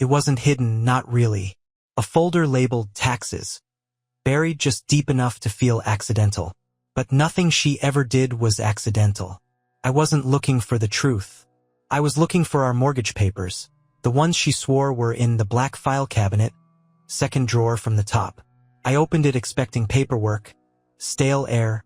It wasn't hidden, not really. A folder labeled taxes, buried just deep enough to feel accidental. But nothing she ever did was accidental. I wasn't looking for the truth. I was looking for our mortgage papers. The ones she swore were in the black file cabinet, second drawer from the top. I opened it expecting paperwork, stale air,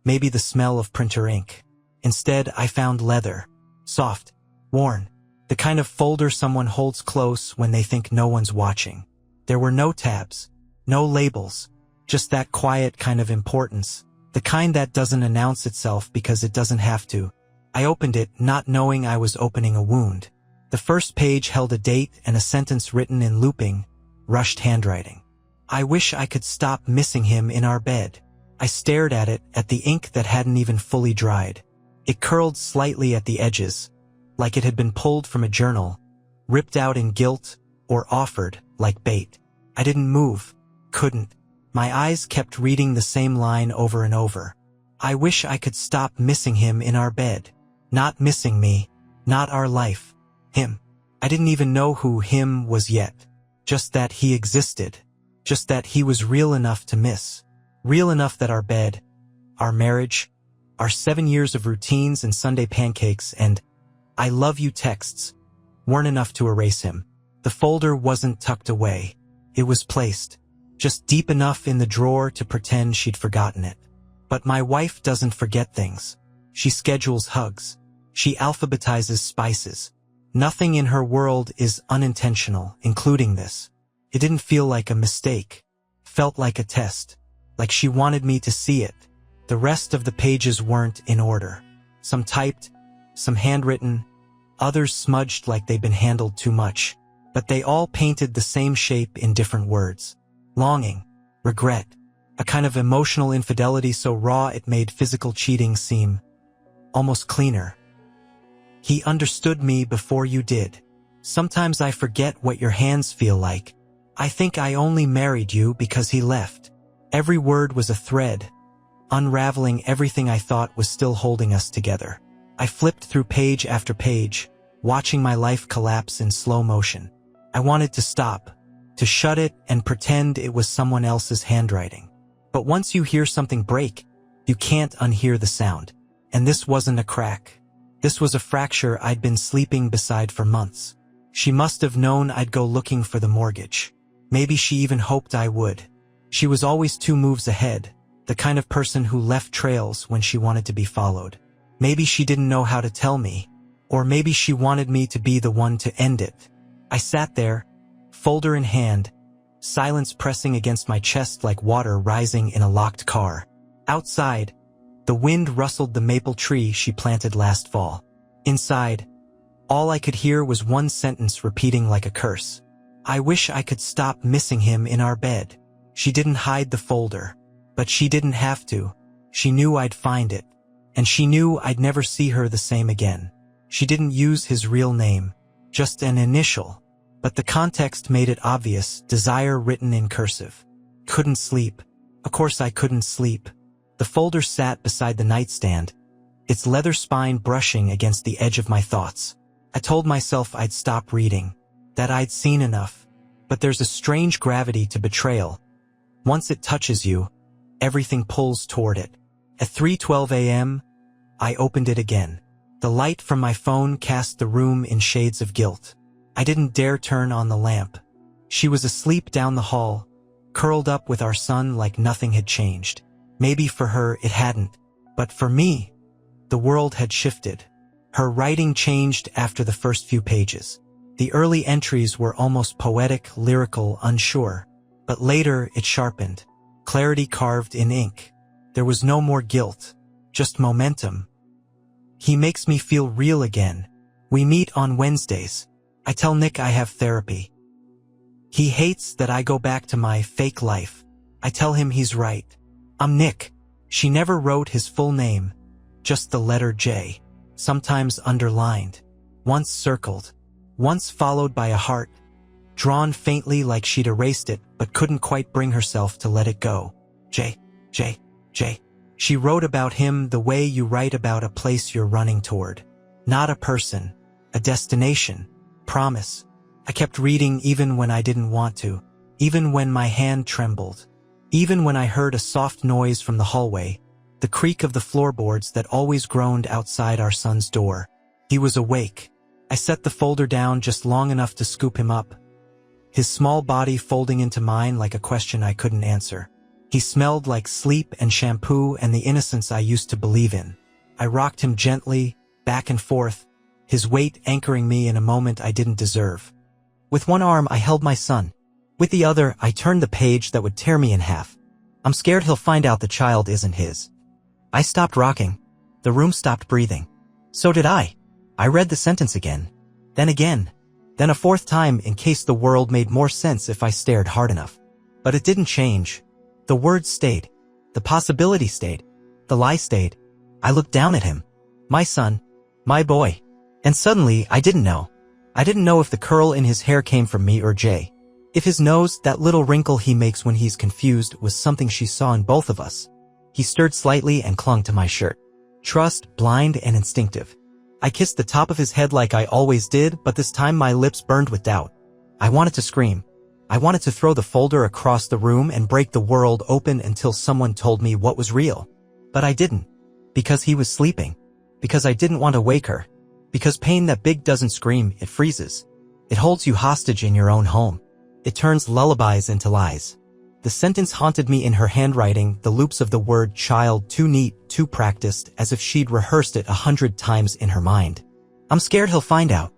maybe the smell of printer ink. Instead, I found leather, soft, worn, the kind of folder someone holds close when they think no one's watching. There were no tabs, no labels, just that quiet kind of importance, the kind that doesn't announce itself because it doesn't have to. I opened it, not knowing I was opening a wound. The first page held a date and a sentence written in looping, rushed handwriting. I wish I could stop missing him in our bed. I stared at it, at the ink that hadn't even fully dried. It curled slightly at the edges, like it had been pulled from a journal, ripped out in guilt, or offered like bait. I didn't move, couldn't. My eyes kept reading the same line over and over. I wish I could stop missing him in our bed. Not missing me, not our life. Him. I didn't even know who him was yet. Just that he existed. Just that he was real enough to miss. Real enough that our bed, our marriage, our 7 years of routines and Sunday pancakes and I love you texts weren't enough to erase him. The folder wasn't tucked away. It was placed, just deep enough in the drawer to pretend she'd forgotten it. But my wife doesn't forget things. She schedules hugs. She alphabetizes spices. Nothing in her world is unintentional, including this. It didn't feel like a mistake. Felt like a test. Like she wanted me to see it. The rest of the pages weren't in order. Some typed, some handwritten, others smudged like they'd been handled too much. But they all painted the same shape in different words. Longing, regret, a kind of emotional infidelity so raw it made physical cheating seem almost cleaner. He understood me before you did. Sometimes I forget what your hands feel like. I think I only married you because he left. Every word was a thread, unraveling everything I thought was still holding us together. I flipped through page after page, watching my life collapse in slow motion. I wanted to stop, to shut it and pretend it was someone else's handwriting. But once you hear something break, you can't unhear the sound. And this wasn't a crack. This was a fracture I'd been sleeping beside for months. She must have known I'd go looking for the mortgage. Maybe she even hoped I would. She was always 2 moves ahead, the kind of person who left trails when she wanted to be followed. Maybe she didn't know how to tell me, or maybe she wanted me to be the one to end it. I sat there, folder in hand, silence pressing against my chest like water rising in a locked car. Outside, the wind rustled the maple tree she planted last fall. Inside, all I could hear was one sentence repeating like a curse. I wish I could stop missing him in our bed. She didn't hide the folder, but she didn't have to. She knew I'd find it, and she knew I'd never see her the same again. She didn't use his real name, just an initial, but the context made it obvious, desire written in cursive. Couldn't sleep. Of course I couldn't sleep. The folder sat beside the nightstand, its leather spine brushing against the edge of my thoughts. I told myself I'd stop reading, that I'd seen enough. But there's a strange gravity to betrayal. Once it touches you, everything pulls toward it. At 3:12 a.m., I opened it again. The light from my phone cast the room in shades of guilt. I didn't dare turn on the lamp. She was asleep down the hall, curled up with our son like nothing had changed. Maybe for her it hadn't, but for me, the world had shifted. Her writing changed after the first few pages. The early entries were almost poetic, lyrical, unsure. But later it sharpened, clarity carved in ink. There was no more guilt, just momentum. He makes me feel real again. We meet on Wednesdays. I tell Nick I have therapy. He hates that I go back to my fake life. I tell him he's right. I'm Nick. She never wrote his full name, just the letter J, sometimes underlined, once circled, once followed by a heart, drawn faintly like she'd erased it but couldn't quite bring herself to let it go. J, J, J. She wrote about him the way you write about a place you're running toward. Not a person, a destination, promise. I kept reading even when I didn't want to, even when my hand trembled, even when I heard a soft noise from the hallway, the creak of the floorboards that always groaned outside our son's door. He was awake. I set the folder down just long enough to scoop him up, his small body folding into mine like a question I couldn't answer. He smelled like sleep and shampoo and the innocence I used to believe in. I rocked him gently, back and forth, his weight anchoring me in a moment I didn't deserve. With one arm, I held my son. With the other, I turned the page that would tear me in half. I'm scared he'll find out the child isn't his. I stopped rocking. The room stopped breathing. So did I. I read the sentence again. Then a fourth time in case the world made more sense if I stared hard enough. But it didn't change. The words stayed. The possibility stayed. The lie stayed. I looked down at him. My son. My boy. And suddenly, I didn't know. I didn't know if the curl in his hair came from me or Jay. If his nose, that little wrinkle he makes when he's confused, was something she saw in both of us. He stirred slightly and clung to my shirt. Trust, blind and instinctive. I kissed the top of his head like I always did, but this time my lips burned with doubt. I wanted to scream. I wanted to throw the folder across the room and break the world open until someone told me what was real. But I didn't. Because he was sleeping. Because I didn't want to wake her. Because pain that big doesn't scream, it freezes. It holds you hostage in your own home. It turns lullabies into lies. The sentence haunted me in her handwriting, the loops of the word child too neat, too practiced, as if she'd rehearsed it 100 times in her mind. I'm scared he'll find out.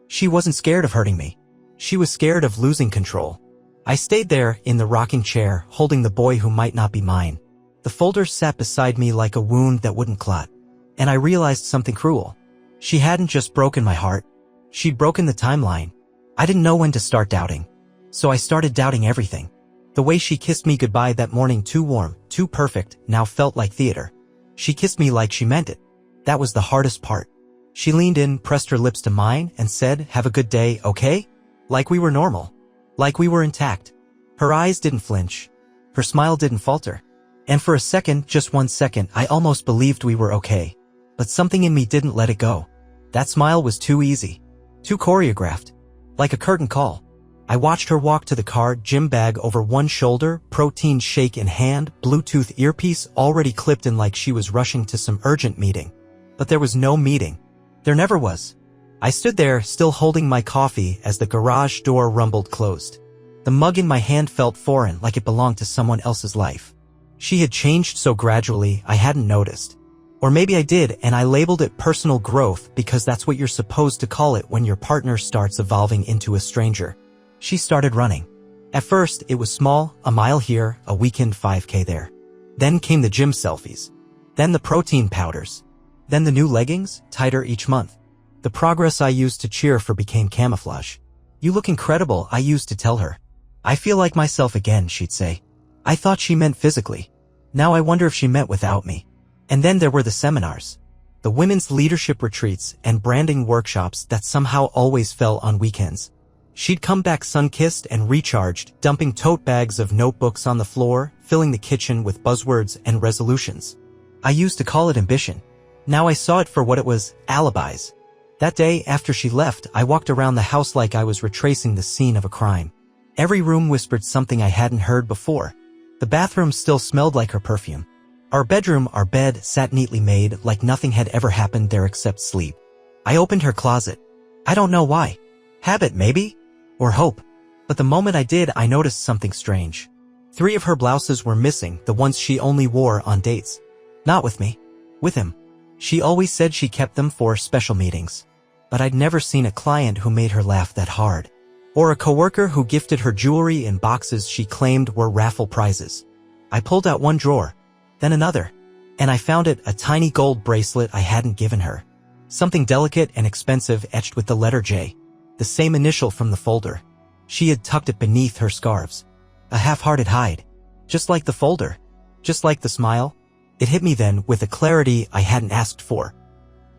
She wasn't scared of hurting me. She was scared of losing control. I stayed there, in the rocking chair, holding the boy who might not be mine. The folder sat beside me like a wound that wouldn't clot. And I realized something cruel. She hadn't just broken my heart. She'd broken the timeline. I didn't know when to start doubting. So I started doubting everything. The way she kissed me goodbye that morning, too warm, too perfect, now felt like theater. She kissed me like she meant it. That was the hardest part. She leaned in, pressed her lips to mine, and said, "Have a good day, okay?" Like we were normal. Like we were intact. Her eyes didn't flinch. Her smile didn't falter. And for a second, just 1 second, I almost believed we were okay. But something in me didn't let it go. That smile was too easy. Too choreographed. Like a curtain call. I watched her walk to the car, gym bag over one shoulder, protein shake in hand, Bluetooth earpiece already clipped in like she was rushing to some urgent meeting. But there was no meeting. There never was. I stood there, still holding my coffee, as the garage door rumbled closed. The mug in my hand felt foreign, like it belonged to someone else's life. She had changed so gradually, I hadn't noticed. Or maybe I did, and I labeled it personal growth because that's what you're supposed to call it when your partner starts evolving into a stranger. She started running. At first, it was small, a mile here, a weekend 5K there. Then came the gym selfies. Then the protein powders. Then the new leggings, tighter each month. The progress I used to cheer for became camouflage. "You look incredible," I used to tell her. "I feel like myself again," she'd say. I thought she meant physically. Now I wonder if she meant without me. And then there were the seminars. The women's leadership retreats and branding workshops that somehow always fell on weekends. She'd come back sun-kissed and recharged, dumping tote bags of notebooks on the floor, filling the kitchen with buzzwords and resolutions. I used to call it ambition. Now I saw it for what it was, alibis. That day, after she left, I walked around the house like I was retracing the scene of a crime. Every room whispered something I hadn't heard before. The bathroom still smelled like her perfume. Our bedroom, our bed, sat neatly made, like nothing had ever happened there except sleep. I opened her closet. I don't know why. Habit, maybe? Or hope. But the moment I did, I noticed something strange. 3 of her blouses were missing, the ones she only wore on dates. Not with me. With him. She always said she kept them for special meetings. But I'd never seen a client who made her laugh that hard. Or a coworker who gifted her jewelry in boxes she claimed were raffle prizes. I pulled out one drawer. Then another. And I found it, a tiny gold bracelet I hadn't given her. Something delicate and expensive etched with the letter J. The same initial from the folder. She had tucked it beneath her scarves. A half-hearted hide. Just like the folder. Just like the smile. It hit me then with a clarity I hadn't asked for.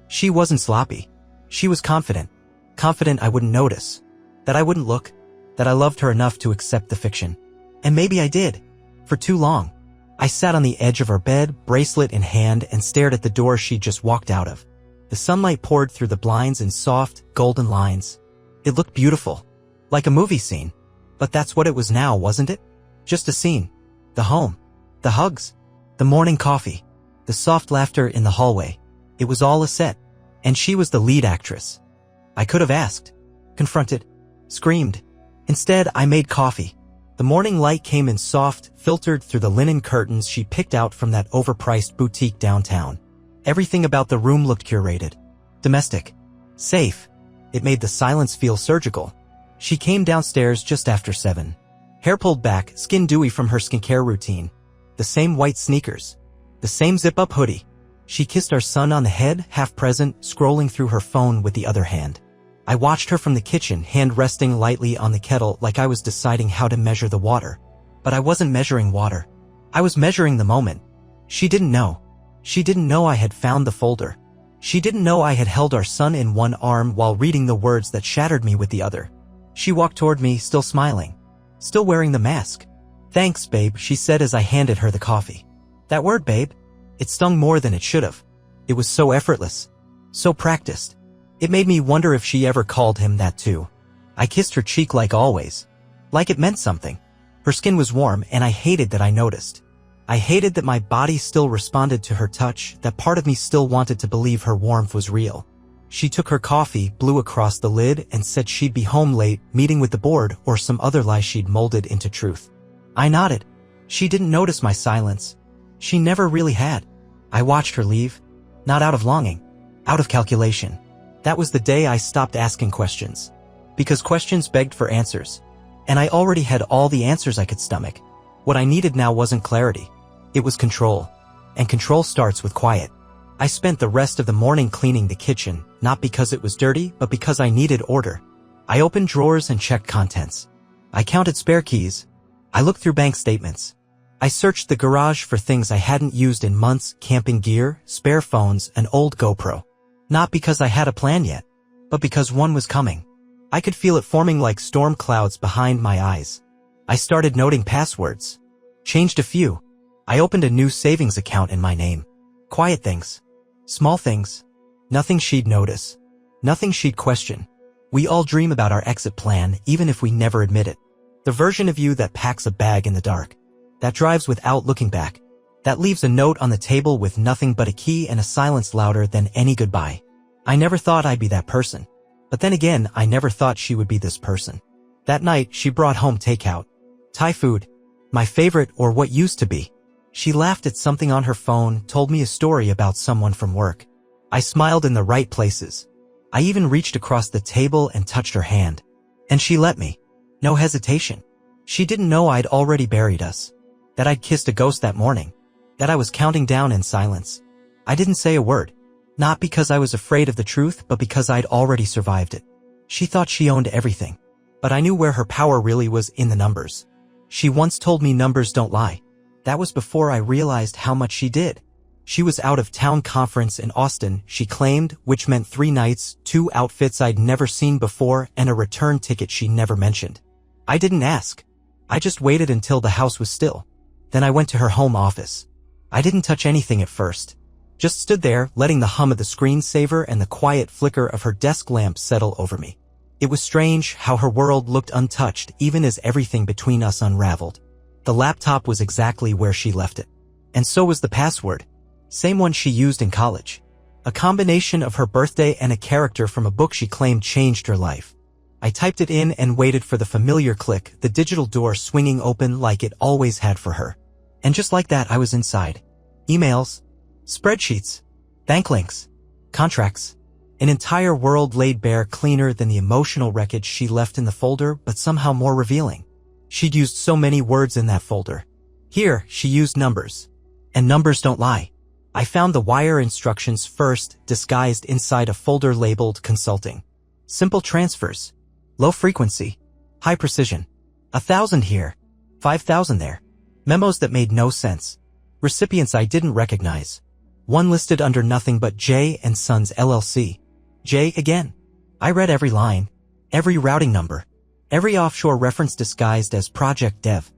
She wasn't sloppy. She was confident. Confident I wouldn't notice. That I wouldn't look. That I loved her enough to accept the fiction. And maybe I did. For too long. I sat on the edge of her bed, bracelet in hand, and stared at the door she'd just walked out of. The sunlight poured through the blinds in soft, golden lines. It looked beautiful. Like a movie scene. But that's what it was now, wasn't it? Just a scene. The home. The hugs. The morning coffee. The soft laughter in the hallway. It was all a set. And she was the lead actress. I could have asked. Confronted. Screamed. Instead, I made coffee. The morning light came in soft, filtered through the linen curtains she picked out from that overpriced boutique downtown. Everything about the room looked curated. Domestic. Safe. It made the silence feel surgical. She came downstairs just after 7. Hair pulled back, skin dewy from her skincare routine. The same white sneakers. The same zip-up hoodie. She kissed our son on the head, half present, scrolling through her phone with the other hand. I watched her from the kitchen, hand resting lightly on the kettle like I was deciding how to measure the water. But I wasn't measuring water. I was measuring the moment. She didn't know. She didn't know I had found the folder. She didn't know I had held our son in one arm while reading the words that shattered me with the other. She walked toward me, still smiling. Still wearing the mask. "Thanks, babe," she said as I handed her the coffee. That word, babe, it stung more than it should have. It was so effortless. So practiced. It made me wonder if she ever called him that too. I kissed her cheek like always. Like it meant something. Her skin was warm and I hated that I noticed. I hated that my body still responded to her touch, that part of me still wanted to believe her warmth was real. She took her coffee, blew across the lid, and said she'd be home late, meeting with the board, or some other lie she'd molded into truth. I nodded. She didn't notice my silence. She never really had. I watched her leave. Not out of longing. Out of calculation. That was the day I stopped asking questions. Because questions begged for answers. And I already had all the answers I could stomach. What I needed now wasn't clarity. It was control. And control starts with quiet. I spent the rest of the morning cleaning the kitchen, not because it was dirty, but because I needed order. I opened drawers and checked contents. I counted spare keys. I looked through bank statements. I searched the garage for things I hadn't used in months, camping gear, spare phones, an old GoPro. Not because I had a plan yet, but because one was coming. I could feel it forming like storm clouds behind my eyes. I started noting passwords. Changed a few. I opened a new savings account in my name. Quiet things. Small things. Nothing she'd notice. Nothing she'd question. We all dream about our exit plan, even if we never admit it. The version of you that packs a bag in the dark. That drives without looking back. That leaves a note on the table with nothing but a key and a silence louder than any goodbye. I never thought I'd be that person. But then again, I never thought she would be this person. That night, she brought home takeout. Thai food. My favorite, or what used to be. She laughed at something on her phone, told me a story about someone from work. I smiled in the right places. I even reached across the table and touched her hand. And she let me. No hesitation. She didn't know I'd already buried us. That I'd kissed a ghost that morning. That I was counting down in silence. I didn't say a word. Not because I was afraid of the truth, but because I'd already survived it. She thought she owned everything. But I knew where her power really was, in the numbers. She once told me numbers don't lie. That was before I realized how much she did. She was out of town conference in Austin, she claimed, which meant 3 nights, 2 outfits I'd never seen before, and a return ticket she never mentioned. I didn't ask. I just waited until the house was still. Then I went to her home office. I didn't touch anything at first. Just stood there, letting the hum of the screensaver and the quiet flicker of her desk lamp settle over me. It was strange how her world looked untouched even as everything between us unraveled. The laptop was exactly where she left it. And so was the password. Same one she used in college. A combination of her birthday and a character from a book she claimed changed her life. I typed it in and waited for the familiar click, the digital door swinging open like it always had for her. And just like that, I was inside. Emails. Spreadsheets. Bank links. Contracts. An entire world laid bare, cleaner than the emotional wreckage she left in the folder, but somehow more revealing. She'd used so many words in that folder. Here, she used numbers. And numbers don't lie. I found the wire instructions first, disguised inside a folder labeled consulting. Simple transfers. Low frequency. High precision. 1,000 here. 5,000 there. Memos that made no sense. Recipients I didn't recognize. One listed under nothing but J and Sons LLC. J again. I read every line. Every routing number. Every offshore reference disguised as Project Dev.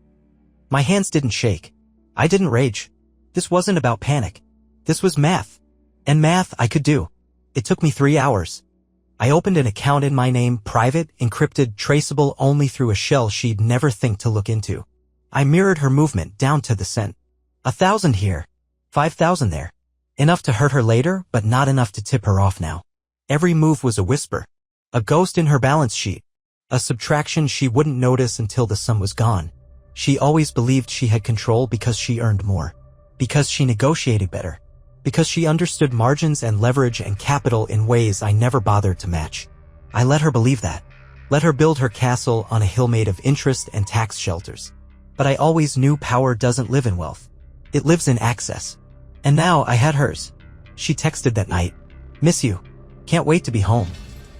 My hands didn't shake. I didn't rage. This wasn't about panic. This was math. And math I could do. It took me 3 hours. I opened an account in my name, private, encrypted, traceable only through a shell she'd never think to look into. I mirrored her movement down to the cent. 1,000 here, 5,000 there. Enough to hurt her later, but not enough to tip her off now. Every move was a whisper. A ghost in her balance sheet. A subtraction she wouldn't notice until the sum was gone. She always believed she had control because she earned more. Because she negotiated better. Because she understood margins and leverage and capital in ways I never bothered to match. I let her believe that. Let her build her castle on a hill made of interest and tax shelters. But I always knew power doesn't live in wealth. It lives in access. And now I had hers. She texted that night. Miss you. Can't wait to be home.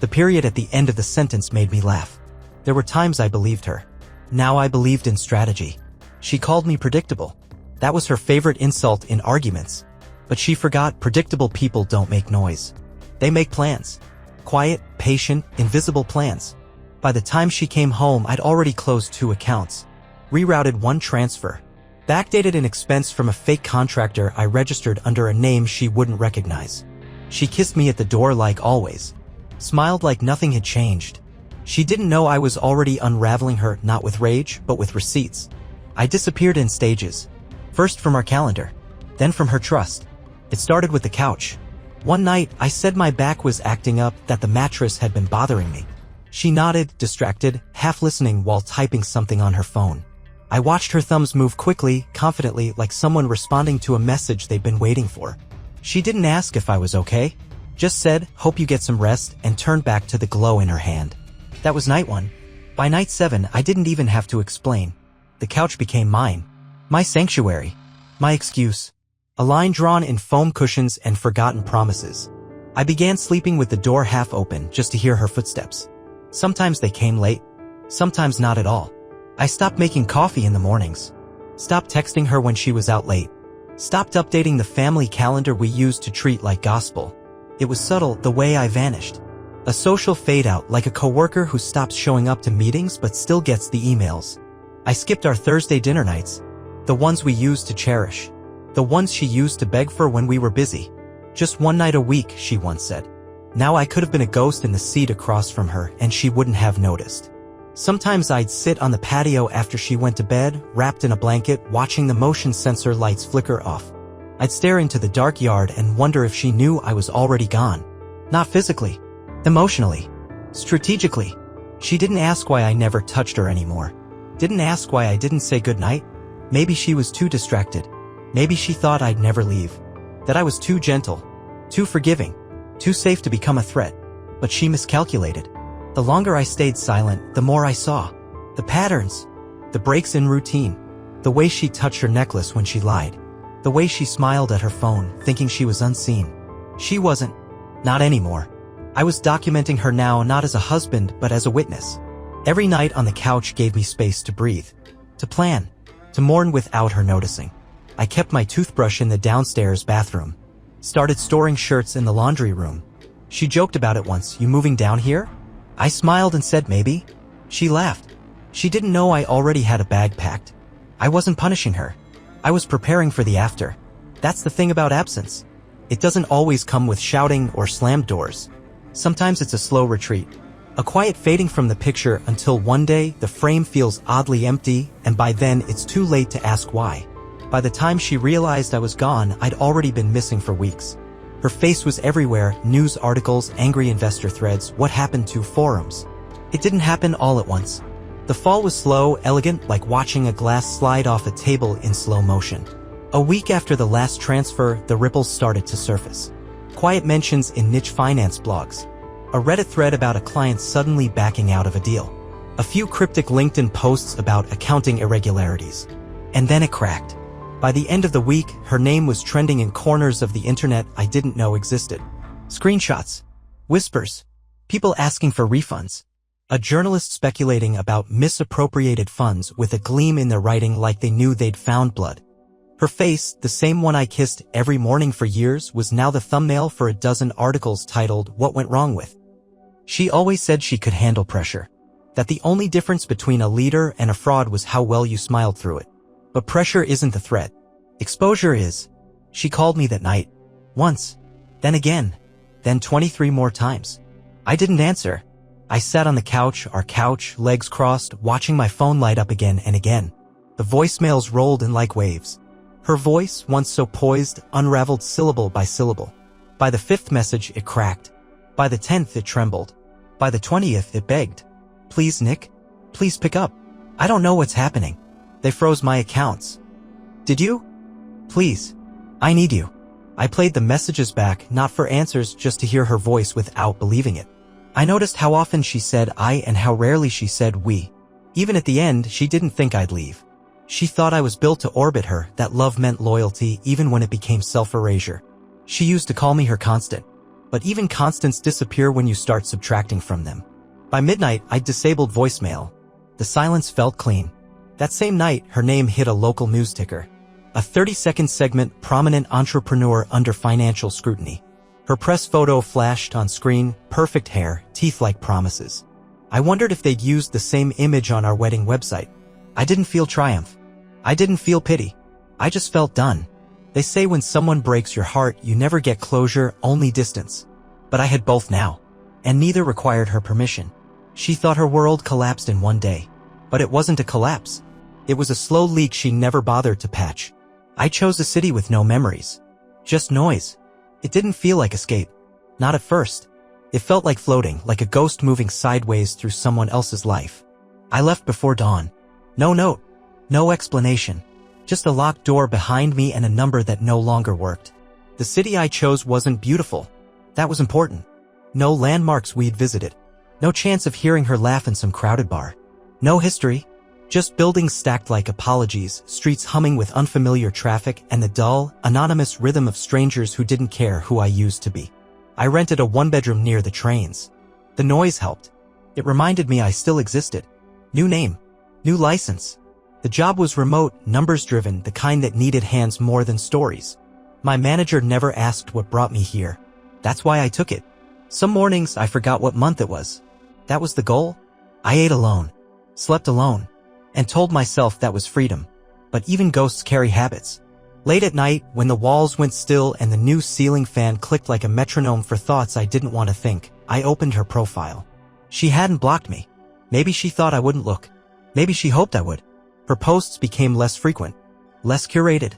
The period at the end of the sentence made me laugh. There were times I believed her. Now I believed in strategy. She called me predictable. That was her favorite insult in arguments. But she forgot predictable people don't make noise. They make plans. Quiet, patient, invisible plans. By the time she came home, I'd already closed 2 accounts. Rerouted 1 transfer. Backdated an expense from a fake contractor I registered under a name she wouldn't recognize. She kissed me at the door like always. Smiled like nothing had changed. She didn't know I was already unraveling her, not with rage, but with receipts. I disappeared in stages. First from our calendar. Then from her trust. It started with the couch. One night, I said my back was acting up, that the mattress had been bothering me. She nodded, distracted, half listening while typing something on her phone. I watched her thumbs move quickly, confidently, like someone responding to a message they'd been waiting for. She didn't ask if I was okay. Just said, hope you get some rest, and turned back to the glow in her hand. That was night 1. By night 7, I didn't even have to explain. The couch became mine. My sanctuary. My excuse. A line drawn in foam cushions and forgotten promises. I began sleeping with the door half open just to hear her footsteps. Sometimes they came late. Sometimes not at all. I stopped making coffee in the mornings. Stopped texting her when she was out late. Stopped updating the family calendar we used to treat like gospel. It was subtle, the way I vanished. A social fade-out, like a coworker who stops showing up to meetings but still gets the emails. I skipped our Thursday dinner nights. The ones we used to cherish. The ones she used to beg for when we were busy. Just 1 night a week, she once said. Now I could have been a ghost in the seat across from her and she wouldn't have noticed. Sometimes I'd sit on the patio after she went to bed, wrapped in a blanket, watching the motion sensor lights flicker off. I'd stare into the dark yard and wonder if she knew I was already gone. Not physically. Emotionally. Strategically. She didn't ask why I never touched her anymore. Didn't ask why I didn't say goodnight. Maybe she was too distracted. Maybe she thought I'd never leave. That I was too gentle. Too forgiving. Too safe to become a threat. But she miscalculated. The longer I stayed silent, the more I saw. The patterns. The breaks in routine. The way she touched her necklace when she lied. The way she smiled at her phone, thinking she was unseen. She wasn't. Not anymore. I was documenting her now not as a husband, but as a witness. Every night on the couch gave me space to breathe. To plan. To mourn without her noticing. I kept my toothbrush in the downstairs bathroom. Started storing shirts in the laundry room. She joked about it once, you moving down here? I smiled and said maybe. She laughed. She didn't know I already had a bag packed. I wasn't punishing her. I was preparing for the after. That's the thing about absence. It doesn't always come with shouting or slammed doors. Sometimes it's a slow retreat. A quiet fading from the picture until one day the frame feels oddly empty, and by then it's too late to ask why. By the time she realized I was gone, I'd already been missing for weeks. Her face was everywhere, news articles, angry investor threads, what happened to forums. It didn't happen all at once. The fall was slow, elegant, like watching a glass slide off a table in slow motion. A week after the last transfer, the ripples started to surface. Quiet mentions in niche finance blogs. A Reddit thread about a client suddenly backing out of a deal. A few cryptic LinkedIn posts about accounting irregularities. And then it cracked. By the end of the week, her name was trending in corners of the internet I didn't know existed. Screenshots. Whispers. People asking for refunds. A journalist speculating about misappropriated funds with a gleam in their writing like they knew they'd found blood. Her face, the same one I kissed every morning for years, was now the thumbnail for a dozen articles titled, What Went Wrong With? She always said she could handle pressure. That the only difference between a leader and a fraud was how well you smiled through it. But pressure isn't the threat. Exposure is. She called me that night. Once. Then again. Then 23 more times. I didn't answer. I sat on the couch, our couch, legs crossed, watching my phone light up again and again. The voicemails rolled in like waves. Her voice, once so poised, unraveled syllable by syllable. By the 5th message, it cracked. By the 10th, it trembled. By the 20th, it begged. Please, Nick. Please pick up. I don't know what's happening. They froze my accounts. Did you? Please. I need you. I played the messages back, not for answers, just to hear her voice without believing it. I noticed how often she said I and how rarely she said we. Even at the end, she didn't think I'd leave. She thought I was built to orbit her, that love meant loyalty even when it became self-erasure. She used to call me her constant. But even constants disappear when you start subtracting from them. By midnight, I'd disabled voicemail. The silence felt clean. That same night, her name hit a local news ticker. A 30-second segment, prominent entrepreneur under financial scrutiny. Her press photo flashed on screen, perfect hair, teeth like promises. I wondered if they'd used the same image on our wedding website. I didn't feel triumph. I didn't feel pity. I just felt done. They say when someone breaks your heart, you never get closure, only distance. But I had both now. And neither required her permission. She thought her world collapsed in one day. But it wasn't a collapse. It was a slow leak she never bothered to patch. I chose a city with no memories. Just noise. It didn't feel like escape. Not at first. It felt like floating, like a ghost moving sideways through someone else's life. I left before dawn. No note. No explanation. Just a locked door behind me and a number that no longer worked. The city I chose wasn't beautiful. That was important. No landmarks we'd visited. No chance of hearing her laugh in some crowded bar. No history. Just buildings stacked like apologies, streets humming with unfamiliar traffic, and the dull, anonymous rhythm of strangers who didn't care who I used to be. I rented a one-bedroom near the trains. The noise helped. It reminded me I still existed. New name. New license. The job was remote, numbers-driven, the kind that needed hands more than stories. My manager never asked what brought me here. That's why I took it. Some mornings I forgot what month it was. That was the goal. I ate alone. Slept alone. And told myself that was freedom. But even ghosts carry habits. Late at night, when the walls went still and the new ceiling fan clicked like a metronome for thoughts I didn't want to think, I opened her profile. She hadn't blocked me. Maybe she thought I wouldn't look. Maybe she hoped I would. Her posts became less frequent. Less curated.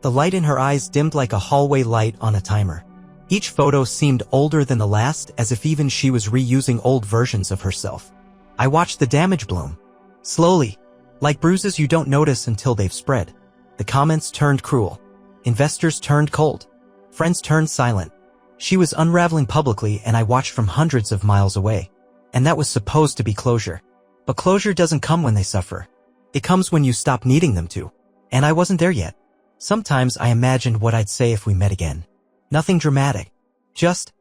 The light in her eyes dimmed like a hallway light on a timer. Each photo seemed older than the last, as if even she was reusing old versions of herself. I watched the damage bloom. Slowly. Like bruises you don't notice until they've spread. The comments turned cruel. Investors turned cold. Friends turned silent. She was unraveling publicly and I watched from hundreds of miles away. And that was supposed to be closure. But closure doesn't come when they suffer. It comes when you stop needing them to. And I wasn't there yet. Sometimes I imagined what I'd say if we met again. Nothing dramatic. Just,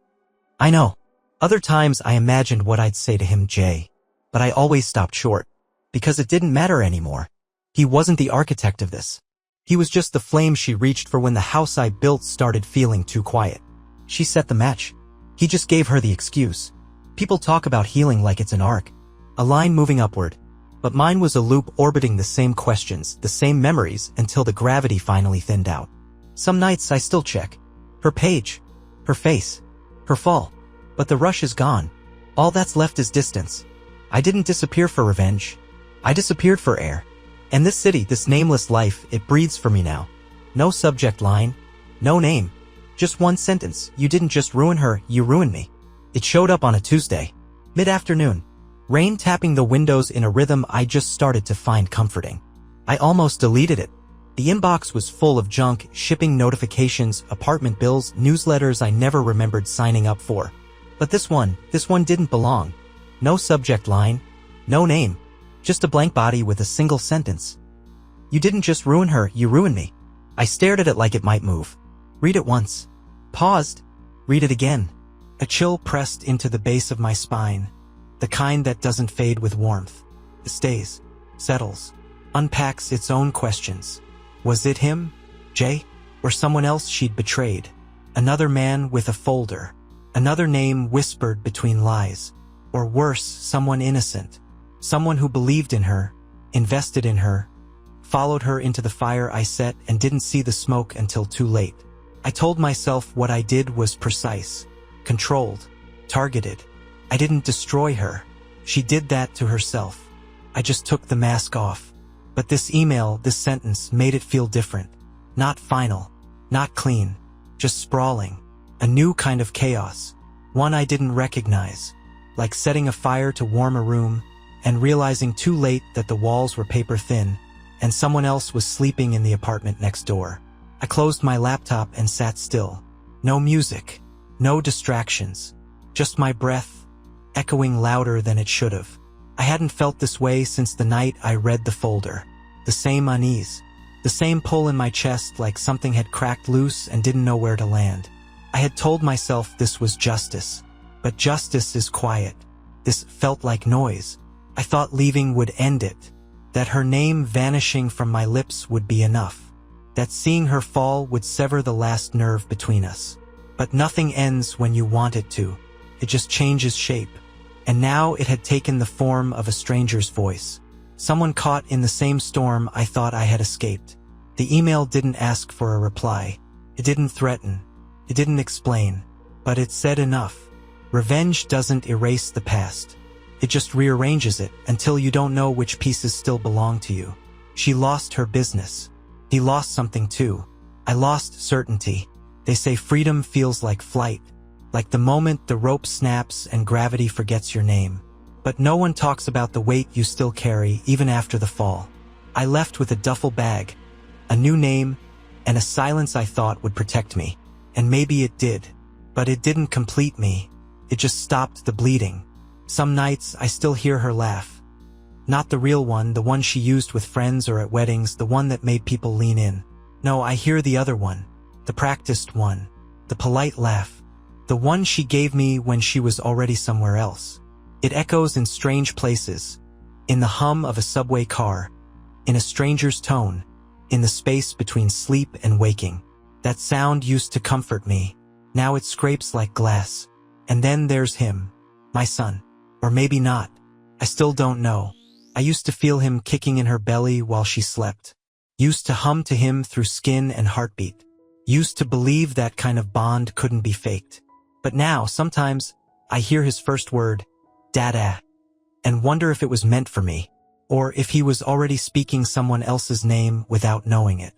I know. Other times I imagined what I'd say to him, Jay. But I always stopped short. Because it didn't matter anymore. He wasn't the architect of this. He was just the flame she reached for when the house I built started feeling too quiet. She set the match. He just gave her the excuse. People talk about healing like it's an arc. A line moving upward. But mine was a loop orbiting the same questions, the same memories, until the gravity finally thinned out. Some nights I still check. Her page. Her face. Her fall. But the rush is gone. All that's left is distance. I didn't disappear for revenge. I disappeared for air. And this city, this nameless life, it breathes for me now. No subject line. No name. Just one sentence. You didn't just ruin her, you ruined me. It showed up on a Tuesday. Mid-afternoon. Rain tapping the windows in a rhythm I just started to find comforting. I almost deleted it. The inbox was full of junk, shipping notifications, apartment bills, newsletters I never remembered signing up for. But this one didn't belong. No subject line. No name. Just a blank body with a single sentence. You didn't just ruin her, you ruined me. I stared at it like it might move. Read it once. Paused. Read it again. A chill pressed into the base of my spine. The kind that doesn't fade with warmth. It stays. Settles. Unpacks its own questions. Was it him? Jay? Or someone else she'd betrayed? Another man with a folder. Another name whispered between lies. Or worse, someone innocent. Someone who believed in her, invested in her, followed her into the fire I set and didn't see the smoke until too late. I told myself what I did was precise, controlled, targeted. I didn't destroy her. She did that to herself. I just took the mask off. But this email, this sentence, made it feel different. Not final. Not clean. Just sprawling. A new kind of chaos. One I didn't recognize. Like setting a fire to warm a room and realizing too late that the walls were paper thin and someone else was sleeping in the apartment next door. I closed my laptop and sat still. No music. No distractions. Just my breath, echoing louder than it should have. I hadn't felt this way since the night I read the folder. The same unease. The same pull in my chest like something had cracked loose and didn't know where to land. I had told myself this was justice. But justice is quiet. This felt like noise. I thought leaving would end it. That her name vanishing from my lips would be enough. That seeing her fall would sever the last nerve between us. But nothing ends when you want it to. It just changes shape. And now it had taken the form of a stranger's voice. Someone caught in the same storm I thought I had escaped. The email didn't ask for a reply. It didn't threaten. It didn't explain. But it said enough. Revenge doesn't erase the past. It just rearranges it until you don't know which pieces still belong to you. She lost her business. He lost something too. I lost certainty. They say freedom feels like flight. Like the moment the rope snaps and gravity forgets your name. But no one talks about the weight you still carry even after the fall. I left with a duffel bag, a new name, and a silence I thought would protect me. And maybe it did. But it didn't complete me. It just stopped the bleeding. Some nights I still hear her laugh. Not the real one, the one she used with friends or at weddings, the one that made people lean in. No, I hear the other one. The practiced one. The polite laugh. The one she gave me when she was already somewhere else. It echoes in strange places. In the hum of a subway car. In a stranger's tone. In the space between sleep and waking. That sound used to comfort me. Now it scrapes like glass. And then there's him. My son. Or maybe not. I still don't know. I used to feel him kicking in her belly while she slept. Used to hum to him through skin and heartbeat. Used to believe that kind of bond couldn't be faked. But now, sometimes, I hear his first word, Dada, and wonder if it was meant for me, or if he was already speaking someone else's name without knowing it.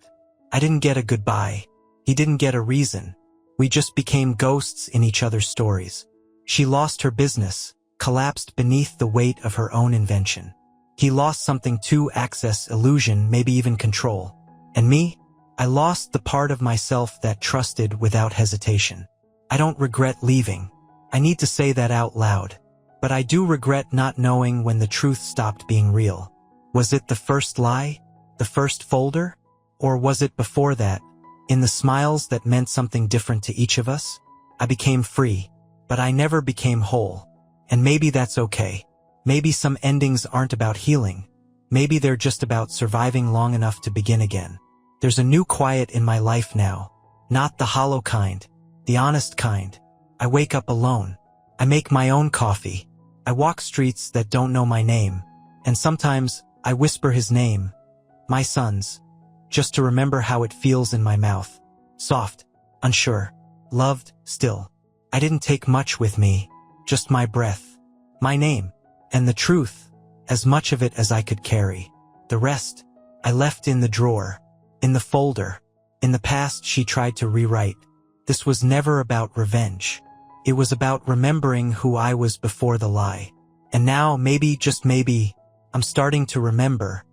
I didn't get a goodbye. He didn't get a reason. We just became ghosts in each other's stories. She lost her business, collapsed beneath the weight of her own invention. He lost something too, access, illusion, maybe even control. And me? I lost the part of myself that trusted without hesitation. I don't regret leaving. I need to say that out loud. But I do regret not knowing when the truth stopped being real. Was it the first lie? The first folder? Or was it before that, in the smiles that meant something different to each of us? I became free, but I never became whole. And maybe that's okay. Maybe some endings aren't about healing. Maybe they're just about surviving long enough to begin again. There's a new quiet in my life now. Not the hollow kind. The honest kind. I wake up alone. I make my own coffee. I walk streets that don't know my name. And sometimes I whisper his name. My son's. Just to remember how it feels in my mouth. Soft. Unsure. Loved. Still. I didn't take much with me. Just my breath. My name. And the truth. As much of it as I could carry. The rest, I left in the drawer. In the folder. In the past she tried to rewrite. This was never about revenge. It was about remembering who I was before the lie. And now, maybe, just maybe, I'm starting to remember.